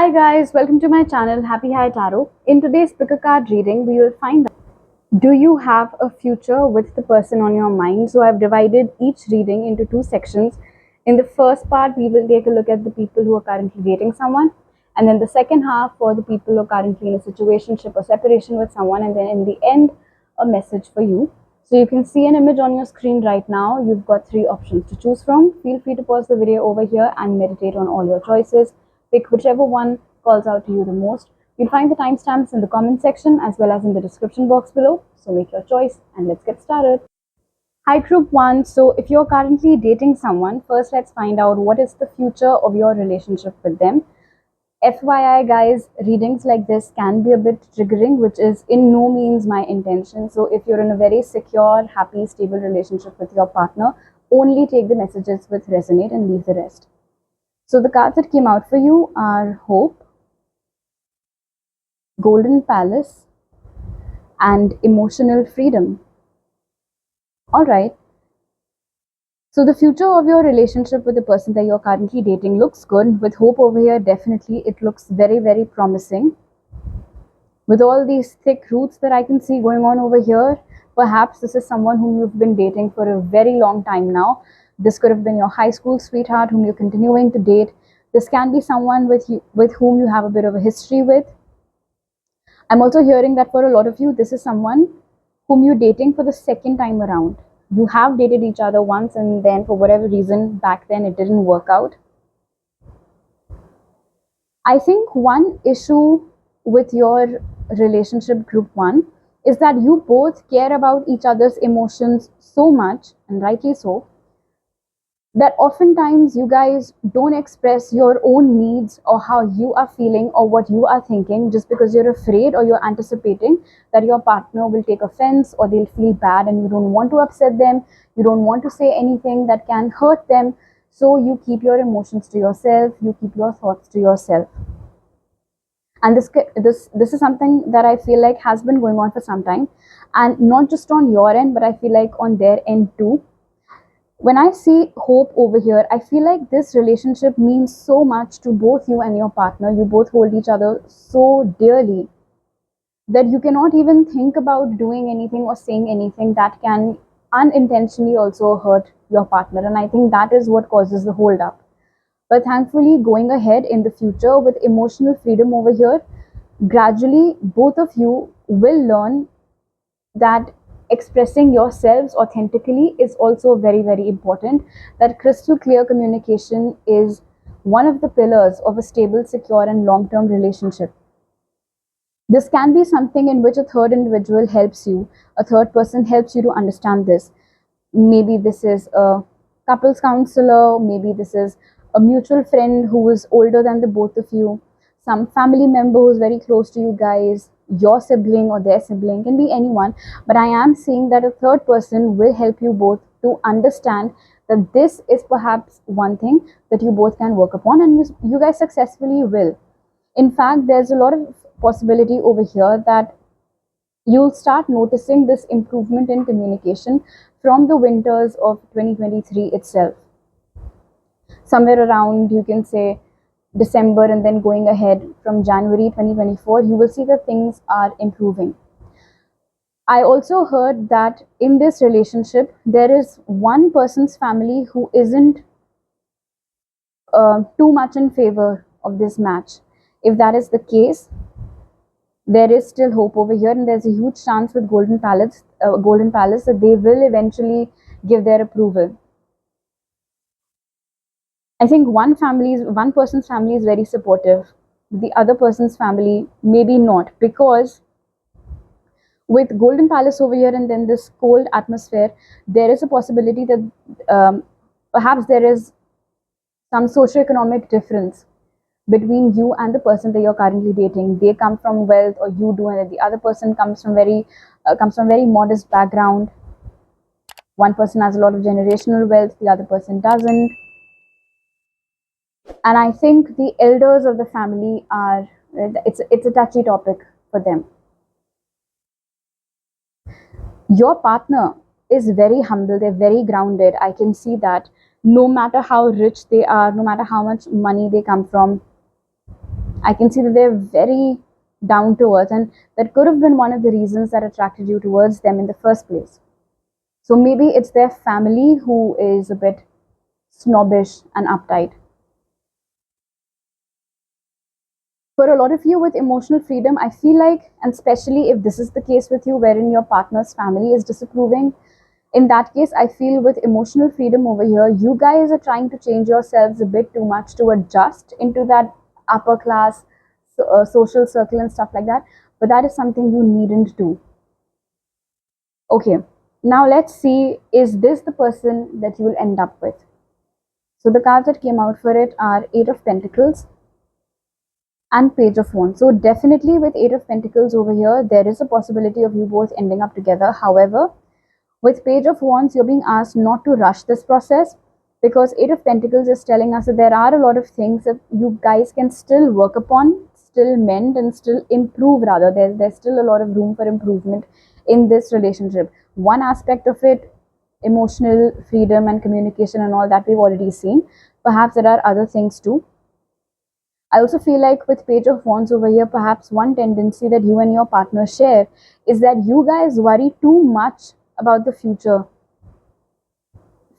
Hi guys, welcome to my channel Happy High Tarot. In today's pick a card reading, we will find out, do you have a future with the person on your mind? So I've divided each reading into two sections. In the first part, we will take a look at the people who are currently dating someone, and then the second half for the people who are currently in a situationship or separation with someone, and then in the end, a message for you. So you can see an image on your screen right now. You've got three options to choose from. Feel free to pause the video over here and meditate on all your choices. Pick whichever one calls out to you the most. You'll find the timestamps in the comment section as well as in the description box below. So make your choice and let's get started. Hi group 1. So if you're currently dating someone, first let's find out what is the future of your relationship with them. FYI guys, readings like this can be a bit triggering, which is in no means my intention. So if you're in a very secure, happy, stable relationship with your partner, only take the messages which resonate and leave the rest. So the cards that came out for you are Hope, Golden Palace, and Emotional Freedom. Alright. So the future of your relationship with the person that you're currently dating looks good. With Hope over here, definitely it looks very, very promising. With all these thick roots that I can see going on over here, perhaps this is someone whom you've been dating for a very long time now. This could have been your high school sweetheart whom you're continuing to date. This can be someone with whom you have a bit of a history with. I'm also hearing that for a lot of you, this is someone whom you're dating for the second time around. You have dated each other once and then for whatever reason back then it didn't work out. I think one issue with your relationship group 1 is that you both care about each other's emotions so much, and rightly so, that oftentimes you guys don't express your own needs or how you are feeling or what you are thinking just because you're afraid or you're anticipating that your partner will take offense or they'll feel bad, and you don't want to upset them, you don't want to say anything that can hurt them, so you keep your emotions to yourself, you keep your thoughts to yourself. And this is something that I feel like has been going on for some time, and not just on your end, but I feel like on their end too. When I see Hope over here, I feel like this relationship means so much to both you and your partner. You both hold each other so dearly that you cannot even think about doing anything or saying anything that can unintentionally also hurt your partner. And I think that is what causes the hold up. But thankfully, going ahead in the future with emotional freedom over here, gradually both of you will learn that expressing yourselves authentically is also very, very important. That crystal clear communication is one of the pillars of a stable, secure, and long term relationship. This can be something in which a third individual helps you, a third person helps you to understand this. Maybe this is a couples counselor, maybe this is a mutual friend who is older than the both of you, some family member who's very close to you guys, your sibling or their sibling, can be anyone. But I am seeing that a third person will help you both to understand that this is perhaps one thing that you both can work upon, and you guys successfully will. In fact, there's a lot of possibility over here that you'll start noticing this improvement in communication from the winters of 2023 itself. Somewhere around, you can say, December, and then going ahead from January 2024, you will see that things are improving. I also heard that in this relationship, there is one person's family who isn't too much in favor of this match. If that is the case, there is still hope over here, and there's a huge chance with Golden Palace that they will eventually give their approval. I think one person's family is very supportive, the other person's family maybe not, because with Golden Palace over here and then this cold atmosphere, there is a possibility that perhaps there is some socioeconomic difference between you and the person that you're currently dating. They come from wealth, or you do, and the other person comes from very modest background. One person has a lot of generational wealth, the other person doesn't. And I think the elders of the family are, it's a touchy topic for them. Your partner is very humble, they're very grounded. I can see that no matter how rich they are, no matter how much money they come from, I can see that they're very down to earth, and that could have been one of the reasons that attracted you towards them in the first place. So maybe it's their family who is a bit snobbish and uptight. For a lot of you with emotional freedom, I feel like, and especially if this is the case with you, wherein your partner's family is disapproving, in that case, I feel with emotional freedom over here, you guys are trying to change yourselves a bit too much to adjust into that upper class social circle and stuff like that. But that is something you needn't do. Okay, now let's see, is this the person that you will end up with? So the cards that came out for it are Eight of Pentacles and Page of Wands. So definitely with Eight of Pentacles over here, there is a possibility of you both ending up together. However, with Page of Wands, you're being asked not to rush this process, because Eight of Pentacles is telling us that there are a lot of things that you guys can still work upon, still mend, and still improve. Rather, there's still a lot of room for improvement in this relationship. One aspect of it, emotional freedom and communication and all that, we've already seen. Perhaps there are other things too. I also feel like with Page of Wands over here, perhaps one tendency that you and your partner share is that you guys worry too much about the future,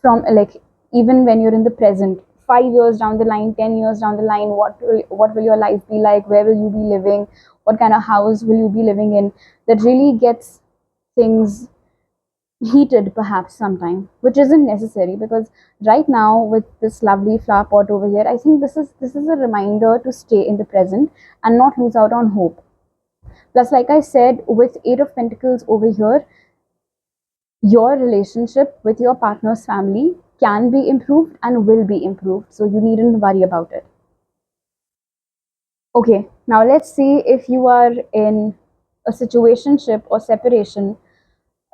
from like even when you're in the present. 5 years down the line, 10 years down the line, what will your life be like? Where will you be living? What kind of house will you be living in? That really gets things heated perhaps sometime, which isn't necessary, because right now with this lovely flower pot over here, I think this is a reminder to stay in the present and not lose out on hope. Plus, like I said, with Eight of Pentacles over here, your relationship with your partner's family can be improved and will be improved, so you needn't worry about it. Okay, now let's see if you are in a situationship or separation,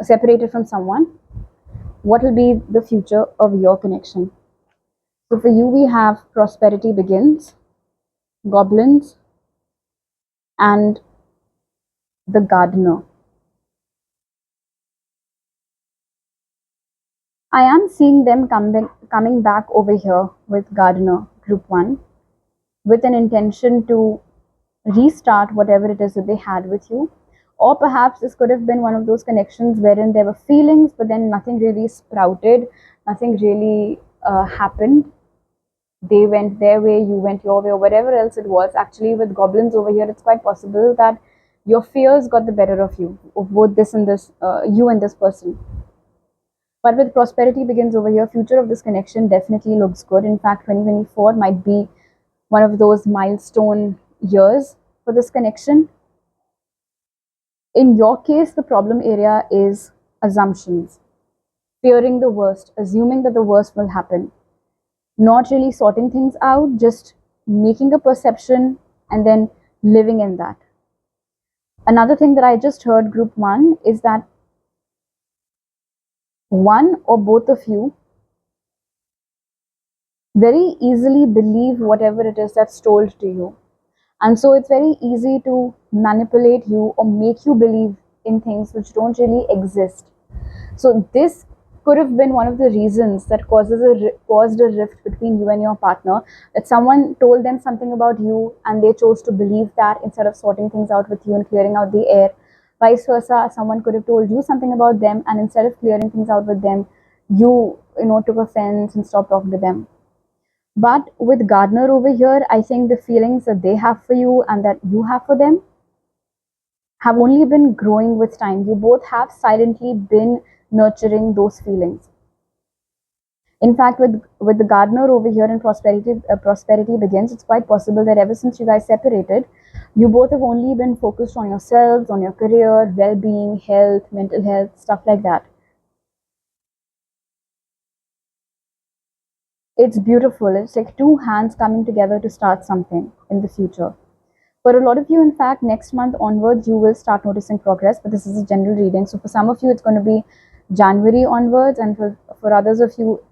separated from someone, what will be the future of your connection. So for you, we have Prosperity Begins, Goblins, and the Gardener. I am seeing them coming back over here with Gardener, Group 1, with an intention to restart whatever it is that they had with you. Or perhaps this could have been one of those connections wherein there were feelings, but then nothing really sprouted, nothing really happened. They went their way, you went your way, or whatever else it was. Actually, with Goblins over here, it's quite possible that your fears got the better of you, of both this and this, you and this person. But with Prosperity Begins over here, future of this connection definitely looks good. In fact, 2024 might be one of those milestone years for this connection. In your case, the problem area is assumptions, fearing the worst, assuming that the worst will happen, not really sorting things out, just making a perception and then living in that. Another thing that I just heard, Group 1, is that one or both of you very easily believe whatever it is that's told to you. And so it's very easy to manipulate you or make you believe in things which don't really exist. So this could have been one of the reasons that caused a rift between you and your partner. That someone told them something about you and they chose to believe that instead of sorting things out with you and clearing out the air. Vice versa, someone could have told you something about them, and instead of clearing things out with them, you took offense and stopped talking to them. But with Gardner over here, I think the feelings that they have for you and that you have for them have only been growing with time. You both have silently been nurturing those feelings. In fact, with the Gardener over here in Prosperity Begins, it's quite possible that ever since you guys separated, you both have only been focused on yourselves, on your career, well-being, health, mental health, stuff like that. It's beautiful. It's like two hands coming together to start something in the future. For a lot of you, in fact, next month onwards, you will start noticing progress, but this is a general reading. So for some of you, it's going to be January onwards, and for others of you,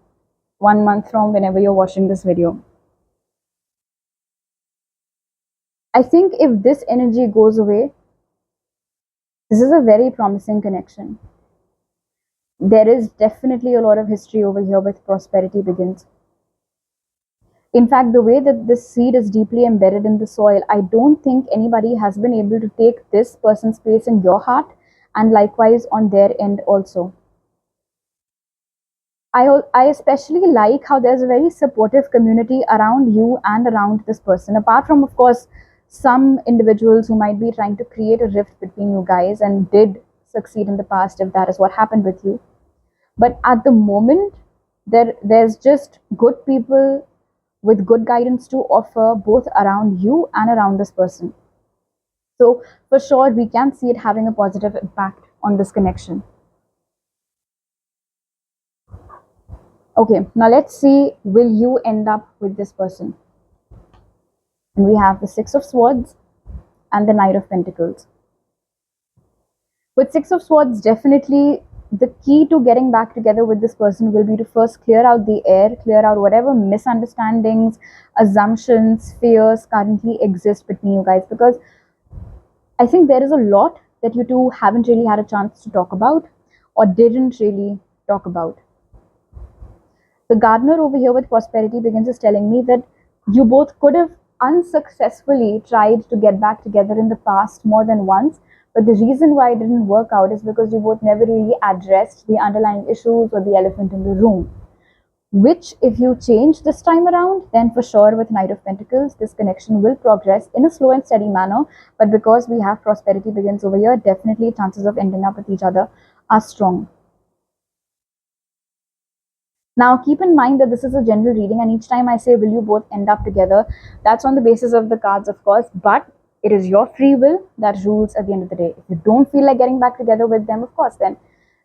1 month from whenever you're watching this video. I think if this energy goes away, this is a very promising connection. There is definitely a lot of history over here with Prosperity Begins. In fact, the way that this seed is deeply embedded in the soil, I don't think anybody has been able to take this person's place in your heart and likewise on their end also. I especially like how there's a very supportive community around you and around this person. Apart from, of course, some individuals who might be trying to create a rift between you guys and did succeed in the past if that is what happened with you. But at the moment, there's just good people with good guidance to offer both around you and around this person. So for sure, we can see it having a positive impact on this connection. Okay, now let's see, will you end up with this person? And we have the Six of Swords and the Knight of Pentacles. With Six of Swords, definitely the key to getting back together with this person will be to first clear out the air, clear out whatever misunderstandings, assumptions, fears currently exist between you guys. Because I think there is a lot that you two haven't really had a chance to talk about or didn't really talk about. The gardener over here with prosperity begins is telling me that you both could have unsuccessfully tried to get back together in the past more than once, but the reason why it didn't work out is because you both never really addressed the underlying issues or the elephant in the room. Which, if you change this time around, then for sure with Knight of Pentacles, this connection will progress in a slow and steady manner. But because we have prosperity begins over here, definitely chances of ending up with each other are strong. Now, keep in mind that this is a general reading, and each time I say, will you both end up together, that's on the basis of the cards, of course, but it is your free will that rules at the end of the day. If you don't feel like getting back together with them, of course, then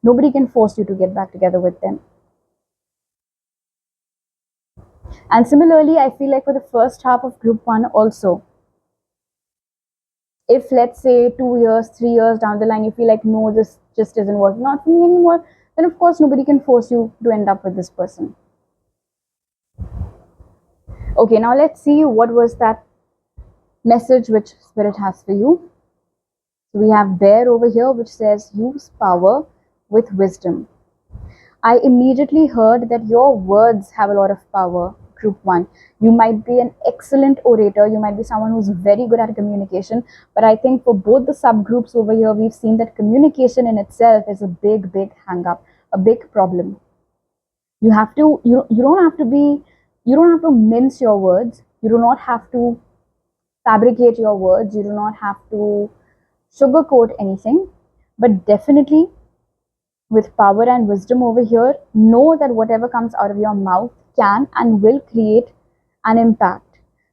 nobody can force you to get back together with them. And similarly, I feel like for the first half of group one also, if let's say 2 years, 3 years down the line, you feel like, no, this just isn't working out for me anymore, then of course nobody can force you to end up with this person. Okay, now let's see what was that message which Spirit has for you. So we have Bear over here, which says, use power with wisdom. I immediately heard that your words have a lot of power, group one. You might be an excellent orator, you might be someone who's very good at communication, but I think for both the subgroups over here, we've seen that communication in itself is a big, big hang up, a big problem. You have to, you don't have to be, you don't have to mince your words, you do not have to fabricate your words, you do not have to sugarcoat anything, but definitely with power and wisdom over here, know that whatever comes out of your mouth can and will create an impact.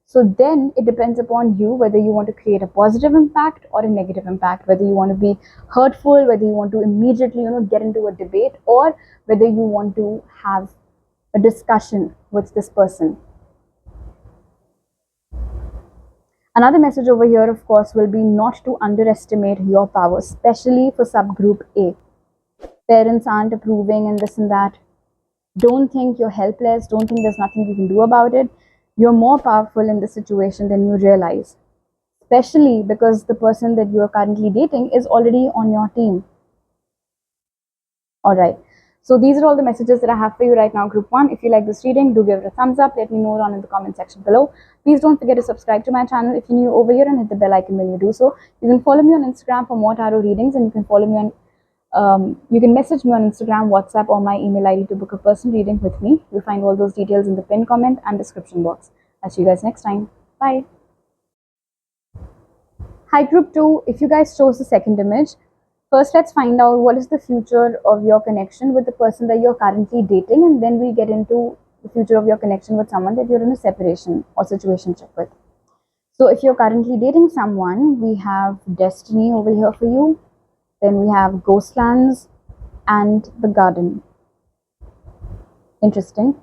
So then it depends upon you whether you want to create a positive impact or a negative impact, whether you want to be hurtful, whether you want to immediately, get into a debate, or whether you want to have a discussion with this person. Another message over here, of course, will be not to underestimate your power, especially for subgroup A. Parents aren't approving and this and that. Don't think you're helpless. Don't think there's nothing you can do about it. You're more powerful in this situation than you realize, especially because the person that you are currently dating is already on your team. All right. So these are all the messages that I have for you right now, group one. If you like this reading, do give it a thumbs up. Let me know down in the comment section below. Please don't forget to subscribe to my channel if you're new over here and hit the bell icon when you do so. You can follow me on Instagram for more tarot readings, and you can follow me on you can message me on Instagram, WhatsApp, or my email ID to book a personal reading with me. You'll find all those details in the pinned comment and description box. I'll see you guys next time. Bye. Hi, group two. If you guys chose the second image, first let's find out what is the future of your connection with the person that you're currently dating, and then we get into the future of your connection with someone that you're in a separation or situationship with. So if you're currently dating someone, we have Destiny over here for you. Then we have Ghostlands and the Garden. Interesting.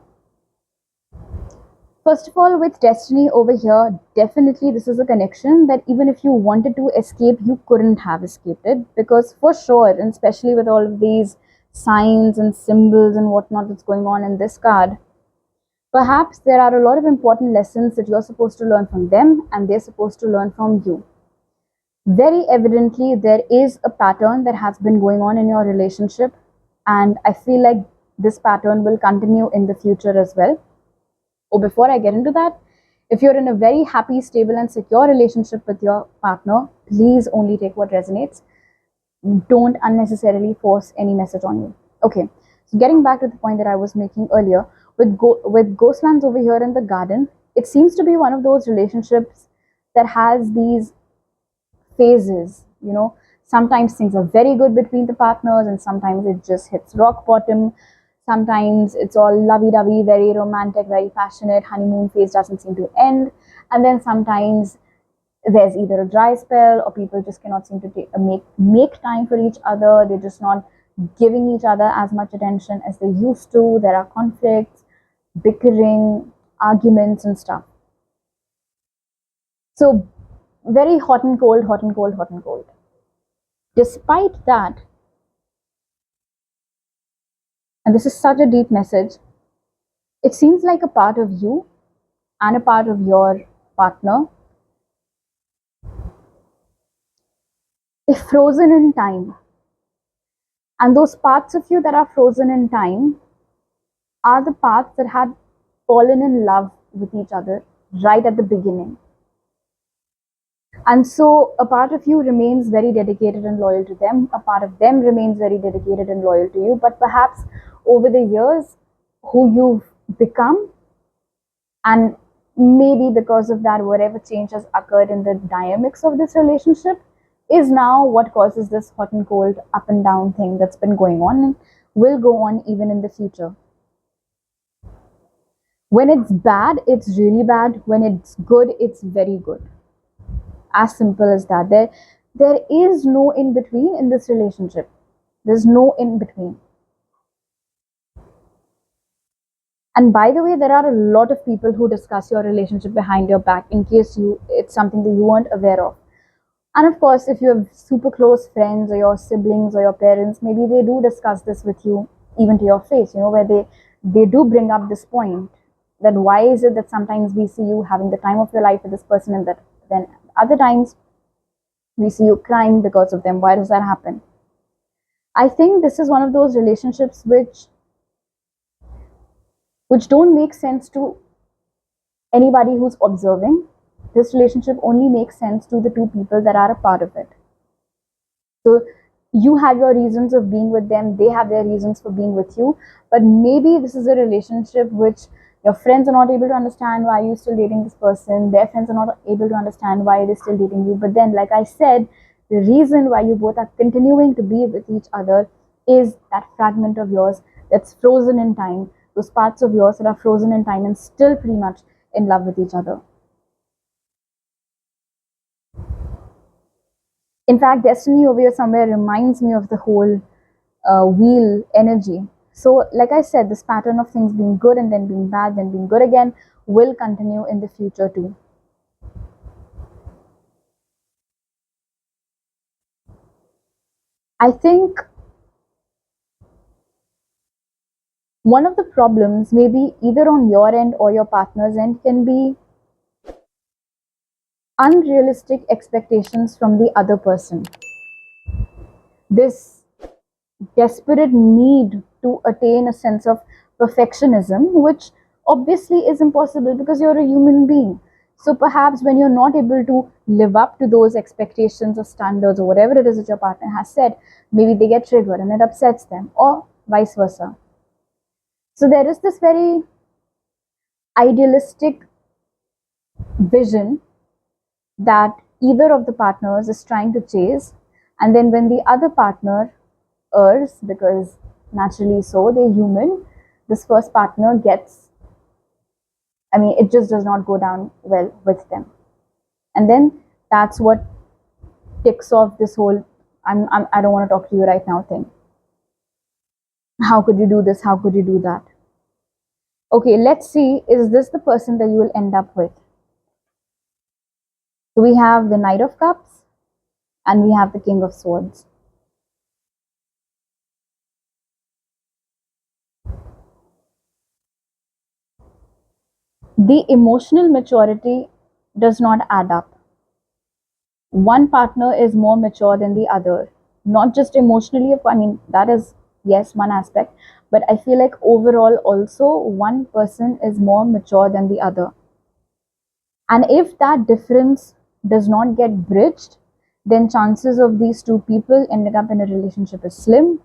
First of all, with Destiny over here, definitely this is a connection that even if you wanted to escape, you couldn't have escaped it, because for sure, and especially with all of these signs and symbols and whatnot that's going on in this card, perhaps there are a lot of important lessons that you're supposed to learn from them and they're supposed to learn from you. Very evidently, there is a pattern that has been going on in your relationship, and I feel like this pattern will continue in the future as well. Oh, before I get into that, if you're in a very happy, stable, and secure relationship with your partner, please only take what resonates. Don't unnecessarily force any message on you. Okay, so getting back to the point that I was making earlier, with Ghostlands over here in the garden, it seems to be one of those relationships that has these phases. Sometimes things are very good between the partners, and sometimes it just hits rock bottom. Sometimes it's all lovey dovey, very romantic, very passionate. Honeymoon phase doesn't seem to end. And then sometimes there's either a dry spell, or people just cannot seem to make time for each other. They're just not giving each other as much attention as they used to. There are conflicts, bickering, arguments, and stuff. So, very hot and cold, hot and cold, hot and cold. Despite that, and this is such a deep message, it seems like a part of you and a part of your partner is frozen in time. And those parts of you that are frozen in time are the parts that had fallen in love with each other right at the beginning. And so a part of you remains very dedicated and loyal to them, a part of them remains very dedicated and loyal to you, but perhaps over the years, who you've become, and maybe because of that, whatever change has occurred in the dynamics of this relationship is now what causes this hot and cold, up and down thing that's been going on and will go on even in the future. When it's bad, it's really bad. When it's good, it's very good. As simple as that. There is no in between in this relationship. There's no in between. And by the way, there are a lot of people who discuss your relationship behind your back in case it's something that you weren't aware of. And of course, if you have super close friends or your siblings or your parents, maybe they do discuss this with you, even to your face, where they do bring up this point that why is it that sometimes we see you having the time of your life with this person, and that then other times we see you crying because of them. Why does that happen? I think this is one of those relationships which don't make sense to anybody who's observing. This relationship only makes sense to the two people that are a part of it. So you have your reasons of being with them, they have their reasons for being with you, but maybe this is a relationship which your friends are not able to understand why you're still dating this person, their friends are not able to understand why they're still dating you. But then, like I said, the reason why you both are continuing to be with each other is that fragment of yours that's frozen in time, those parts of yours that are frozen in time and still pretty much in love with each other. In fact, destiny over here somewhere reminds me of the whole wheel energy. So, like I said, this pattern of things being good and then being bad, then being good again, will continue in the future too. I think one of the problems, maybe either on your end or your partner's end, can be unrealistic expectations from the other person. This desperate need to attain a sense of perfectionism, which obviously is impossible because you're a human being. So perhaps when you're not able to live up to those expectations or standards or whatever it is that your partner has said, maybe they get triggered and it upsets them, or vice versa. So there is this very idealistic vision that either of the partners is trying to chase, and then when the other partner errs, because naturally so, they're human, this first partner gets, it just does not go down well with them. And then that's what ticks off this whole I don't want to talk to you right now thing. How could you do this? How could you do that? Okay, let's see, is this the person that you will end up with? So we have the Knight of Cups and we have the King of Swords. The emotional maturity does not add up. One partner is more mature than the other, not just emotionally, that is, yes, one aspect, But I feel like overall also one person is more mature than the other. And if that difference does not get bridged, then chances of these two people ending up in a relationship is slim.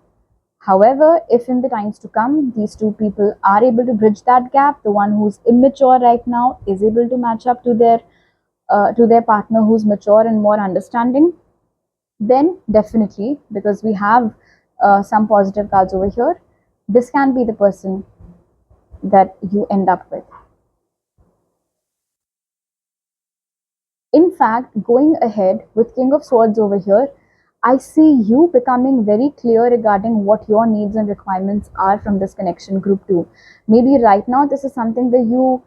However, if in the times to come these two people are able to bridge that gap, the one who's immature right now is able to match up to their partner who's mature and more understanding, then definitely, because we have some positive cards over here, this can be the person that you end up with. In fact, going ahead with King of Swords over here, I see you becoming very clear regarding what your needs and requirements are from this connection group too. Maybe right now this is something that you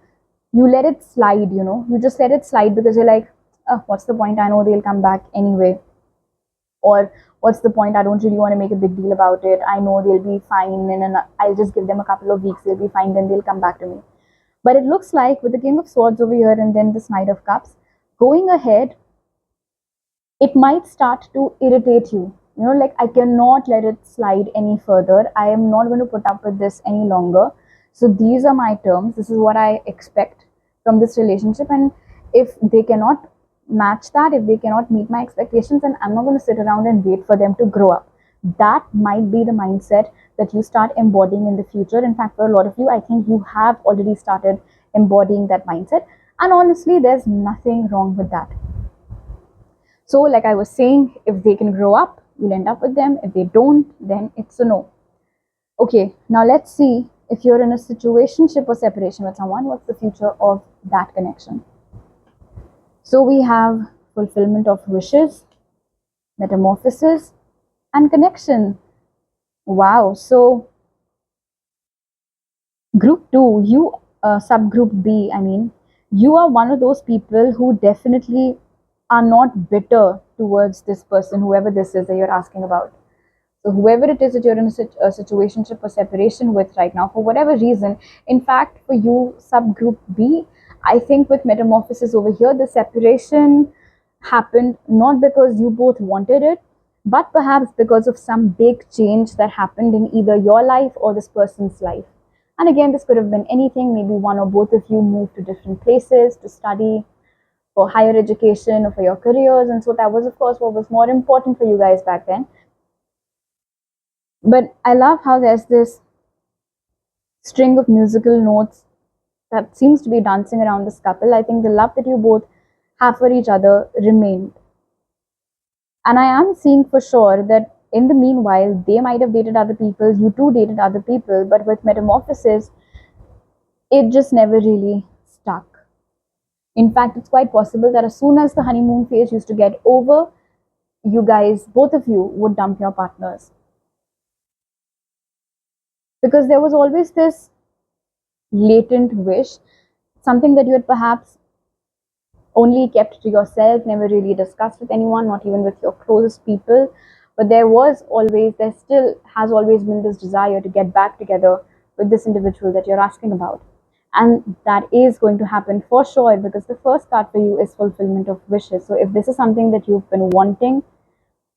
let it slide, you just let it slide because you're like, oh, what's the point? I know they'll come back anyway. Or what's the point? I don't really want to make a big deal about it. I know they'll be fine, and I'll just give them a couple of weeks. They'll be fine, then they'll come back to me. But it looks like with the King of Swords over here and then this Knight of Cups, going ahead, it might start to irritate you. Like I cannot let it slide any further. I am not going to put up with this any longer. So these are my terms. This is what I expect from this relationship. And if they cannot match that, if they cannot meet my expectations, then I'm not going to sit around and wait for them to grow up. That might be the mindset that you start embodying in the future. In fact, for a lot of you, I think you have already started embodying that mindset. And honestly, there's nothing wrong with that. So, like I was saying, if they can grow up, you'll end up with them. If they don't, then it's a no. Okay, now let's see if you're in a situationship or separation with someone, what's the future of that connection? So, we have fulfillment of wishes, metamorphosis, and connection. Wow. So, group 2, you, subgroup B, I mean, you are one of those people who definitely are not bitter towards this person, whoever this is that you're asking about. So, whoever it is that you're in a situationship or separation with right now, for whatever reason, in fact, for you, subgroup B, I think with metamorphosis over here, the separation happened not because you both wanted it, but perhaps because of some big change that happened in either your life or this person's life. And again, this could have been anything. Maybe one or both of you moved to different places to study for higher education or for your careers. And so that was, of course, what was more important for you guys back then. But I love how there's this string of musical notes that seems to be dancing around this couple. I think the love that you both have for each other remained. And I am seeing for sure that in the meanwhile, they might have dated other people, you too dated other people, but with metamorphosis, it just never really stuck. In fact, it's quite possible that as soon as the honeymoon phase used to get over, you guys, both of you, would dump your partners. Because there was always this latent wish, something that you had perhaps only kept to yourself, never really discussed with anyone, not even with your closest people. But there still has always been this desire to get back together with this individual that you're asking about. And that is going to happen for sure because the first card for you is fulfillment of wishes. So if this is something that you've been wanting,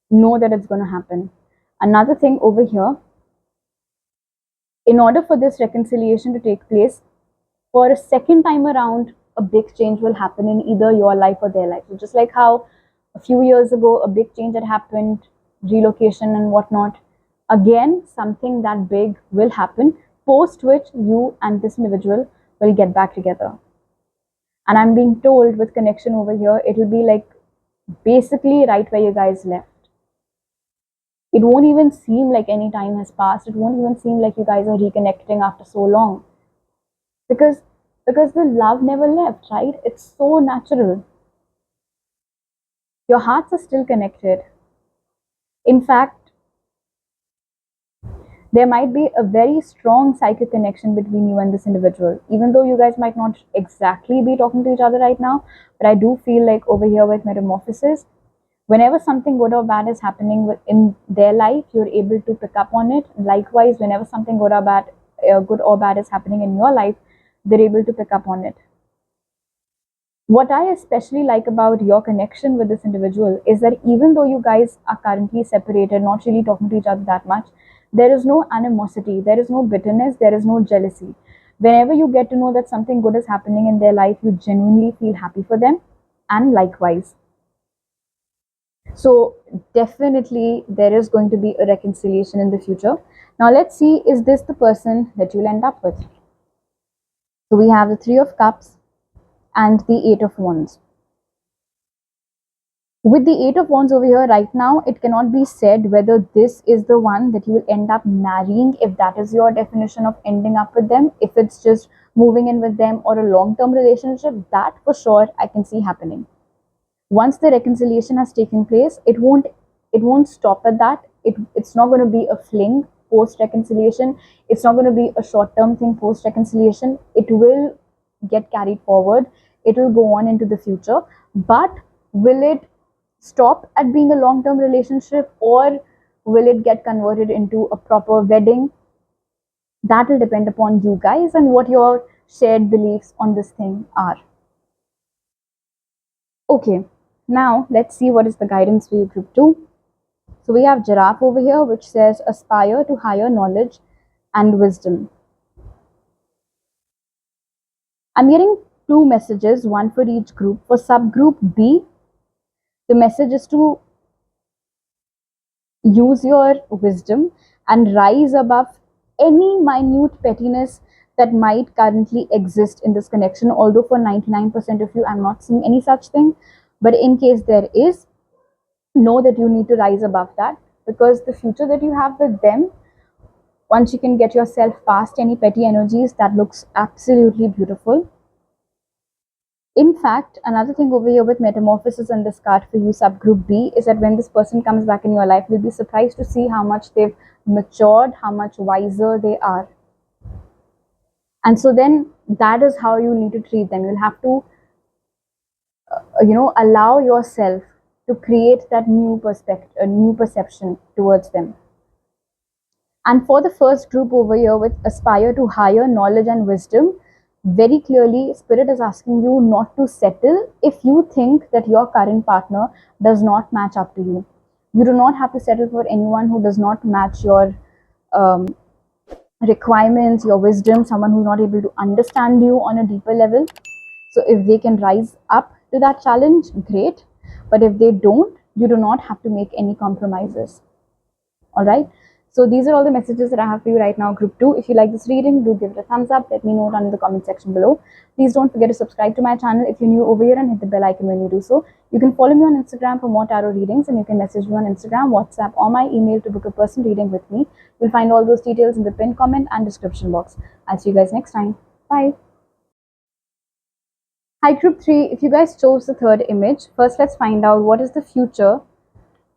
know that it's going to happen. Another thing over here, in order for this reconciliation to take place, for a second time around, a big change will happen in either your life or their life. So just like how a few years ago, a big change had happened, relocation and whatnot, again, something that big will happen, post which you and this individual will get back together. And I'm being told with connection over here, it'll be like basically right where you guys left. It won't even seem like any time has passed. It won't even seem like you guys are reconnecting after so long. Because the love never left, right? It's so natural. Your hearts are still connected. In fact, there might be a very strong psychic connection between you and this individual, even though you guys might not exactly be talking to each other right now. But I do feel like over here with metamorphosis, whenever something good or bad is happening in their life, you're able to pick up on it. Likewise, whenever something good or bad is happening in your life, they're able to pick up on it. What I especially like about your connection with this individual is that even though you guys are currently separated, not really talking to each other that much, There is no animosity, there is no bitterness, there is no jealousy. Whenever you get to know that something good is happening in their life, you genuinely feel happy for them, and likewise. So, definitely, there is going to be a reconciliation in the future. Now, let's see, is this the person that you'll end up with? So, we have the Three of Cups and the Eight of Wands. With the Eight of Wands over here right now, it cannot be said whether this is the one that you will end up marrying, if that is your definition of ending up with them, if it's just moving in with them or a long-term relationship, that for sure I can see happening. Once the reconciliation has taken place, it won't stop at that. It's not going to be a fling post reconciliation. It's not going to be a short-term thing post reconciliation. It will get carried forward. It will go on into the future. But will it stop at being a long term relationship, or will it get converted into a proper wedding? That will depend upon you guys and what your shared beliefs on this thing are. Okay, now let's see what is the guidance for you, group 2. So we have giraffe over here, which says aspire to higher knowledge and wisdom. I'm getting two messages, one for each group. For subgroup B, the message is to use your wisdom and rise above any minute pettiness that might currently exist in this connection. Although for 99% of you, I'm not seeing any such thing. But in case there is, know that you need to rise above that, because the future that you have with them, once you can get yourself past any petty energies, that looks absolutely beautiful. In fact, another thing over here with metamorphosis and this card for you, subgroup B, is that when this person comes back in your life, you'll be surprised to see how much they've matured, how much wiser they are. And so then that is how you need to treat them. You'll have to, allow yourself to create that new perspective, a new perception towards them. And for the first group over here with aspire to higher knowledge and wisdom, very clearly, Spirit is asking you not to settle if you think that your current partner does not match up to you. You do not have to settle for anyone who does not match your um, requirements, your wisdom, someone who's not able to understand you on a deeper level. So, if they can rise up to that challenge, great. But if they don't, you do not have to make any compromises. All right. So these are all the messages that I have for you right now, group 2. If you like this reading, do give it a thumbs up. Let me know down in the comment section below. Please don't forget to subscribe to my channel if you're new over here, and hit the bell icon when you do so. You can follow me on Instagram for more tarot readings, and you can message me on Instagram, WhatsApp, or my email to book a personal reading with me. You'll find all those details in the pinned comment and description box. I'll see you guys next time. Bye. Hi, group 3. If you guys chose the third image, first let's find out what is the future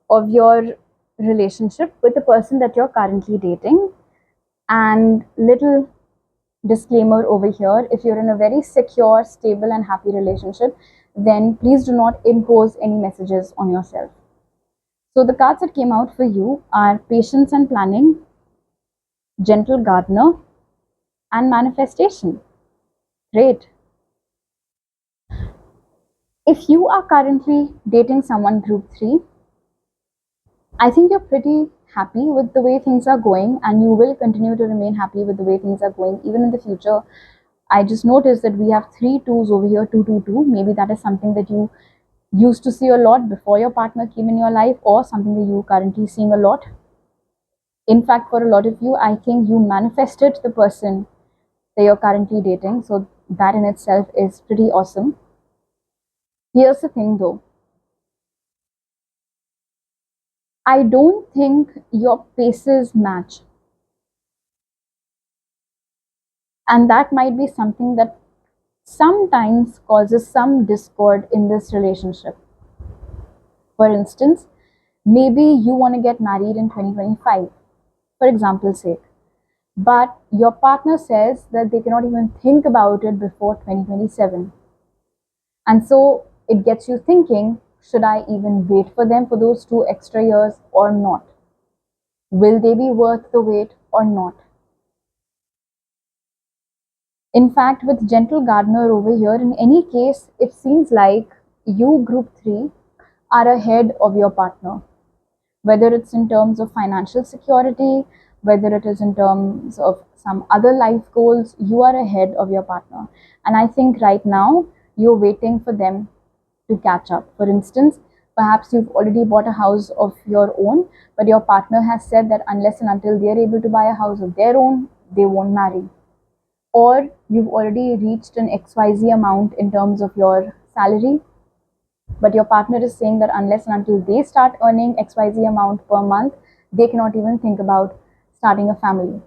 of your relationship with the person that you're currently dating. And little disclaimer over here, if you're in a very secure, stable and happy relationship, then please do not impose any messages on yourself. So the cards that came out for you are patience and planning, gentle gardener, and manifestation. Great. If you are currently dating someone, group 3, I think you're pretty happy with the way things are going, and you will continue to remain happy with the way things are going even in the future. I just noticed that we have 3 2s over here, 2 2 2. Maybe that is something that you used to see a lot before your partner came in your life, or something that you currently seeing a lot. In fact, for a lot of you, I think you manifested the person that you're currently dating. So that in itself is pretty awesome. Here's the thing though, I don't think your paces match. And that might be something that sometimes causes some discord in this relationship. For instance, maybe you want to get married in 2025, for example's sake, but your partner says that they cannot even think about it before 2027. And so it gets you thinking, should I even wait for them for those 2 extra years or not? Will they be worth the wait or not? In fact, with gentle gardener over here, in any case, it seems like you, group 3, are ahead of your partner, whether it's in terms of financial security, whether it is in terms of some other life goals, you are ahead of your partner. And I think right now you're waiting for them to catch up. For instance, perhaps you've already bought a house of your own, but your partner has said that unless and until they're able to buy a house of their own, they won't marry. Or you've already reached an XYZ amount in terms of your salary, but your partner is saying that unless and until they start earning XYZ amount per month, they cannot even think about starting a family.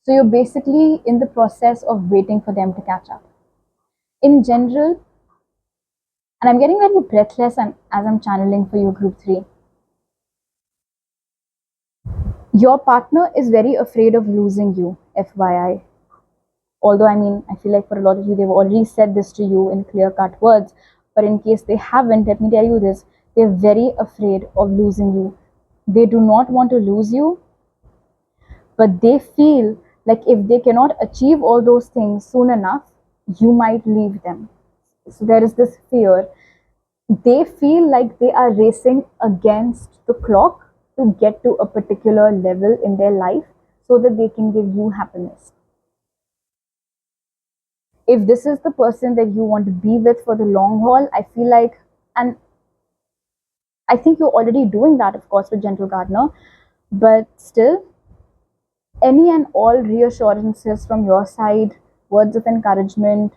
So you're basically in the process of waiting for them to catch up. In general, and I'm getting very breathless as I'm channeling for you, group 3. Your partner is very afraid of losing you, FYI. Although, I mean, I feel like for a lot of you, they've already said this to you in clear cut words. But in case they haven't, let me tell you this, they're very afraid of losing you. They do not want to lose you, but they feel like if they cannot achieve all those things soon enough, you might leave them. So there is this fear. They feel like they are racing against the clock to get to a particular level in their life so that they can give you happiness. If this is the person that you want to be with for the long haul, I feel like, and I think you're already doing that, of course, with Gentle Gardener, but still, any and all reassurances from your side, words of encouragement,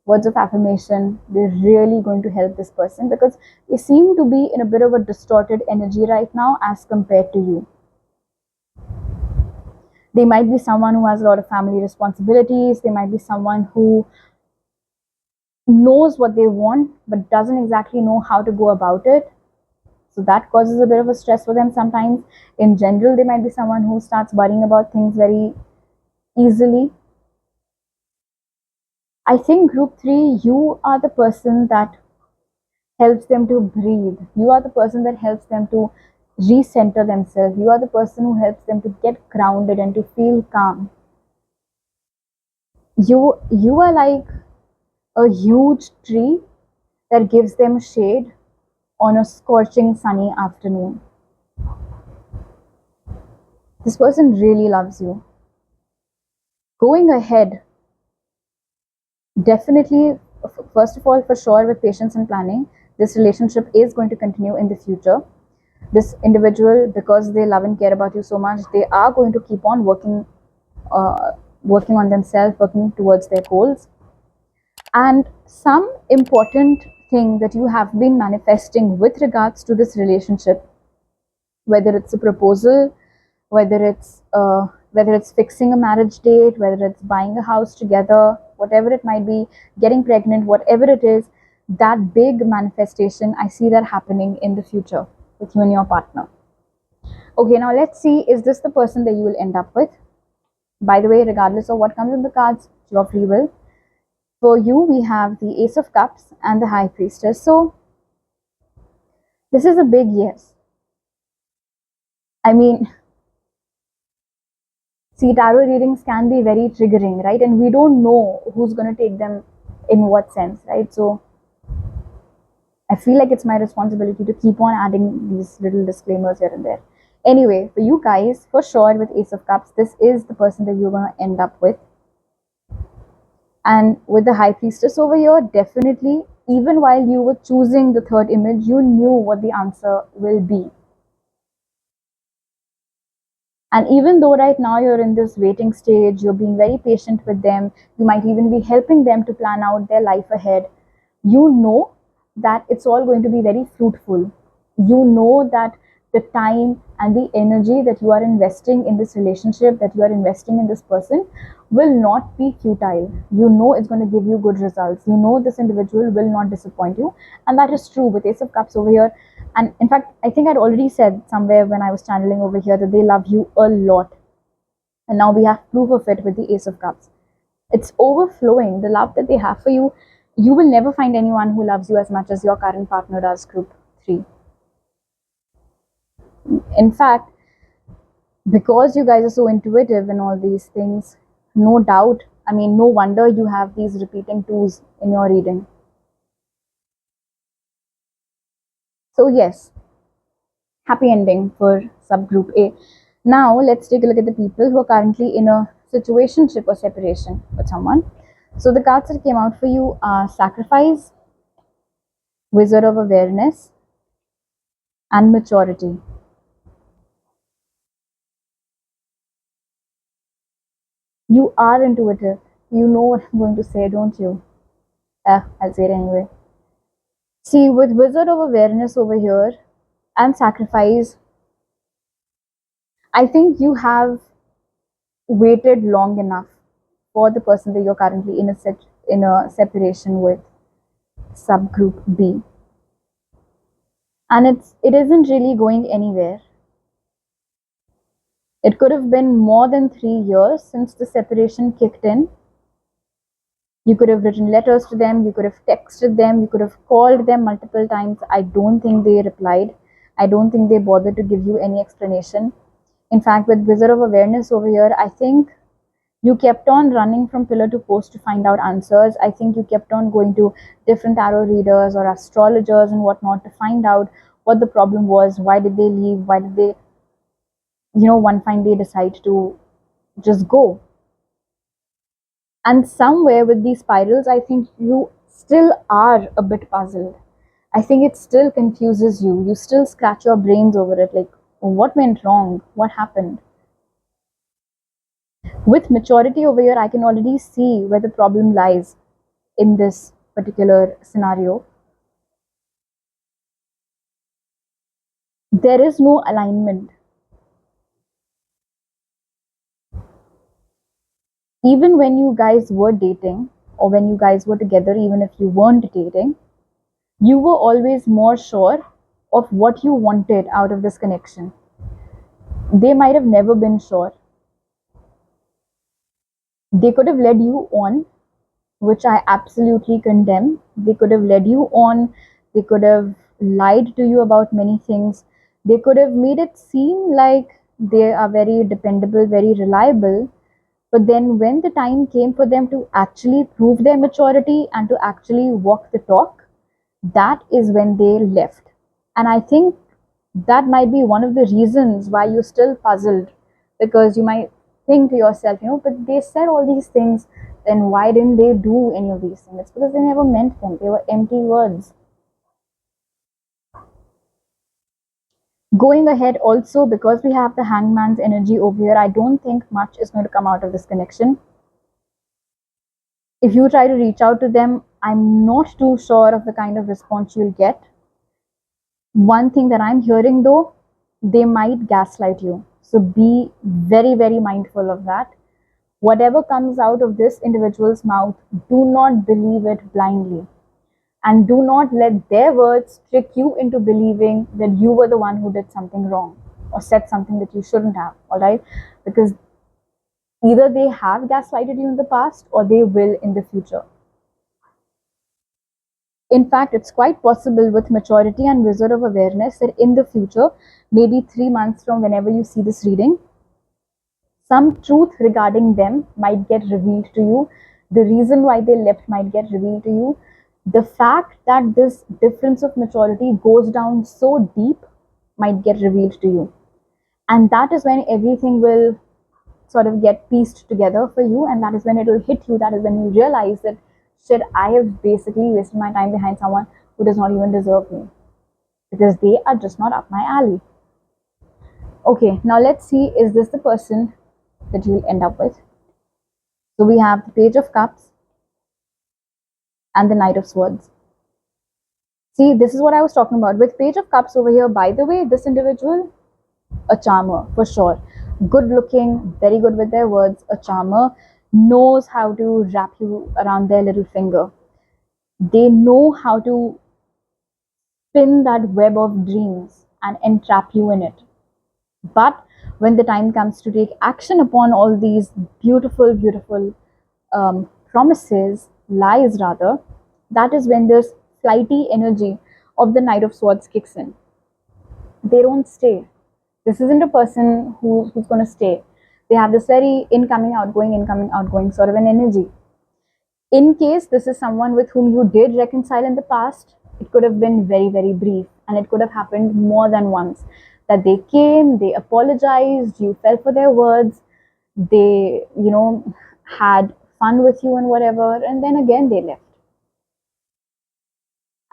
words of affirmation, they're really going to help this person because they seem to be in a bit of a distorted energy right now as compared to you. They might be someone who has a lot of family responsibilities, they might be someone who knows what they want but doesn't exactly know how to go about it. So that causes a bit of a stress for them sometimes. In general, they might be someone who starts worrying about things very easily. I think group 3, you are the person that helps them to breathe. You are the person that helps them to recenter themselves. You are the person who helps them to get grounded and to feel calm. You are like a huge tree that gives them shade on a scorching sunny afternoon. This person really loves you. Going ahead, definitely, first of all, for sure, with patience and planning, this relationship is going to continue in the future. This individual, because they love and care about you so much, they are going to keep on uh, working on themselves, working towards their goals. And some important thing that you have been manifesting with regards to this relationship, whether it's a proposal, whether it's fixing a marriage date, whether it's buying a house together, whatever it might be, getting pregnant, whatever it is, that big manifestation, I see that happening in the future with you and your partner. Okay, now let's see, is this the person that you will end up with? By the way, regardless of what comes in the cards, it's your free will. For you, we have the Ace of Cups and the High Priestess. So this is a big yes. I mean, see, tarot readings can be very triggering, right? And we don't know who's going to take them in what sense, right? So I feel like it's my responsibility to keep on adding these little disclaimers here and there. Anyway, for you guys, for sure, with Ace of Cups, this is the person that you're going to end up with. And with the High Priestess over here, definitely, even while you were choosing the third image, you knew what the answer will be. And even though right now you're in this waiting stage, you're being very patient with them, you might even be helping them to plan out their life ahead, you know that it's all going to be very fruitful. You know that the time and the energy that you are investing in this relationship, that you are investing in this person, will not be futile. You know it's going to give you good results. You know this individual will not disappoint you. And that is true with Ace of Cups over here. And in fact, I think I'd already said somewhere when I was channeling over here that they love you a lot. And now we have proof of it with the Ace of Cups. It's overflowing. The love that they have for you, you will never find anyone who loves you as much as your current partner does, group 3. In fact, because you guys are so intuitive in all these things, no doubt, I mean, no wonder you have these repeating twos in your reading. So yes, happy ending for subgroup A. Now let's take a look at the people who are currently in a situationship or separation with someone. So the cards that came out for you are Sacrifice, Wizard of Awareness, and Maturity. You are intuitive. You know what I'm going to say, don't you? I'll say it anyway. See, with Wizard of Awareness over here and Sacrifice, I think you have waited long enough for the person that you're currently in a separation with, subgroup B, and it isn't really going anywhere. It could have been more than 3 years since the separation kicked in. You could have written letters to them, you could have texted them, you could have called them multiple times. I don't think they replied. I don't think they bothered to give you any explanation. In fact, with Wizard of Awareness over here, I think you kept on running from pillar to post to find out answers. I think you kept on going to different tarot readers or astrologers and whatnot to find out what the problem was. Why did they leave? Why did they, one fine day decide to just go? And somewhere with these spirals, I think you still are a bit puzzled. I think it still confuses you. You still scratch your brains over it, like, what went wrong? What happened? With maturity over here, I can already see where the problem lies in this particular scenario. There is no alignment. Even when you guys were dating, or when you guys were together, even if you weren't dating, you were always more sure of what you wanted out of this connection. They might have never been sure. They could have led you on, which I absolutely condemn. They could have led you on, they could have lied to you about many things, they could have made it seem like they are very dependable, very reliable. But then, when the time came for them to actually prove their maturity and to actually walk the talk, that is when they left. And I think that might be one of the reasons why you're still puzzled, because you might think to yourself, but they said all these things, then why didn't they do any of these things? It's because they never meant them, they were empty words. Going ahead, also, because we have the hangman's energy over here, I don't think much is going to come out of this connection. If you try to reach out to them, I'm not too sure of the kind of response you'll get. One thing that I'm hearing though, they might gaslight you. So be very, very mindful of that. Whatever comes out of this individual's mouth, do not believe it blindly. And do not let their words trick you into believing that you were the one who did something wrong or said something that you shouldn't have, all right? Because either they have gaslighted you in the past or they will in the future. In fact, it's quite possible with maturity and Wizard of Awareness that in the future, maybe 3 months from whenever you see this reading, some truth regarding them might get revealed to you. The reason why they left might get revealed to you. The fact that this difference of maturity goes down so deep might get revealed to you. And that is when everything will sort of get pieced together for you, and that is when it will hit you. That is when you realize that, shit, I have basically wasted my time behind someone who does not even deserve me, because they are just not up my alley. Okay, now let's see, is this the person that you'll end up with? So we have the Page of Cups and the Knight of Swords. See, this is what I was talking about. With Page of Cups over here, by the way, this individual, a charmer for sure. Good looking, very good with their words, a charmer, knows how to wrap you around their little finger. They know how to spin that web of dreams and entrap you in it. But when the time comes to take action upon all these beautiful, beautiful promises, lies rather, that is when this flighty energy of the Knight of Swords kicks in. They don't stay. This isn't a person who's going to stay. They have this very incoming, outgoing sort of an energy. In case this is someone with whom you did reconcile in the past, it could have been very, very brief and it could have happened more than once. that they came, they apologized, you fell for their words, they, had fun with you and whatever, and then again they left.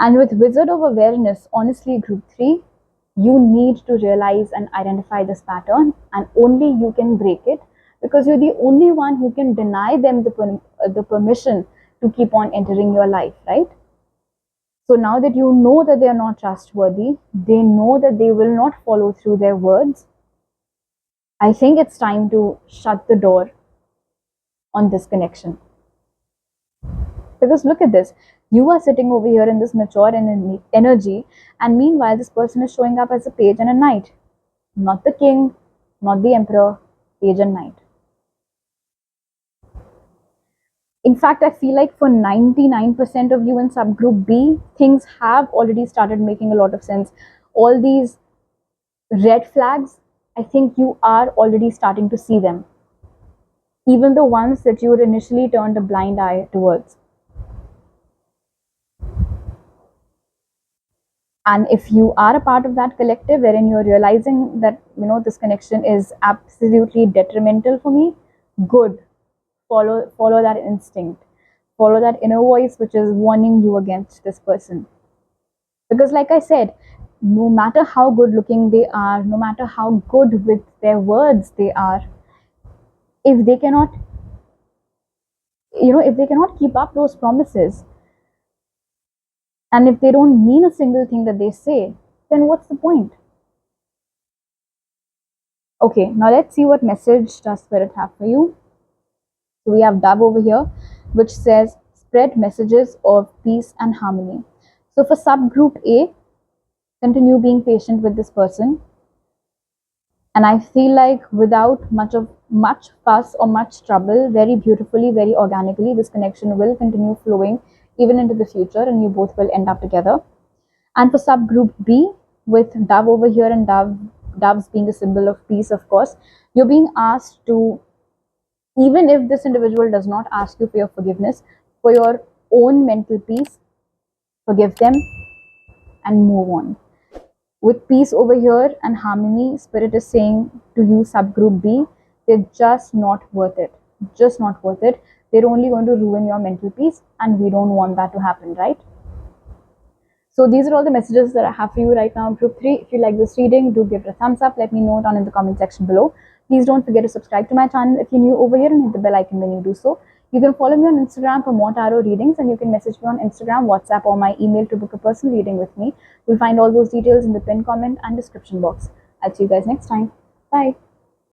And with Wizard of Awareness, honestly, group 3, you need to realize and identify this pattern, and only you can break it, because you're the only one who can deny them the permission to keep on entering your life, right? So now that you know that they are not trustworthy, they know that they will not follow through their words, I think it's time to shut the door on this connection. Because look at this, you are sitting over here in this mature energy, and meanwhile, this person is showing up as a page and a knight. Not the king, not the emperor, page and knight. In fact, I feel like for 99% of you in subgroup B, things have already started making a lot of sense. All these red flags, I think you are already starting to see them. Even the ones that you had initially turned a blind eye towards. And if you are a part of that collective wherein you're realizing that, this connection is absolutely detrimental for me, good. Follow that instinct. Follow that inner voice which is warning you against this person. Because like I said, no matter how good looking they are, no matter how good with their words they are, if they cannot, if they cannot keep up those promises, and if they don't mean a single thing that they say, then what's the point? Okay, now let's see what message does Spirit have for you. So we have Dove over here, which says spread messages of peace and harmony. So for subgroup A, continue being patient with this person. And I feel like without much fuss or much trouble, very beautifully, very organically, this connection will continue flowing even into the future, and you both will end up together. And for subgroup B, with Dove over here and doves being a symbol of peace, of course, you're being asked to, even if this individual does not ask you for your forgiveness, for your own mental peace, forgive them and move on. With peace over here and harmony, Spirit is saying to you, subgroup B, they're just not worth it. Just not worth it. They're only going to ruin your mental peace, and we don't want that to happen, right? So these are all the messages that I have for you right now, group 3. If you like this reading, do give it a thumbs up. Let me know down in the comment section below. Please don't forget to subscribe to my channel if you're new over here, and hit the bell icon when you do so. You can follow me on Instagram for more tarot readings, and you can message me on Instagram, WhatsApp, or my email to book a personal reading with me. You'll find all those details in the pinned comment and description box. I'll see you guys next time. Bye.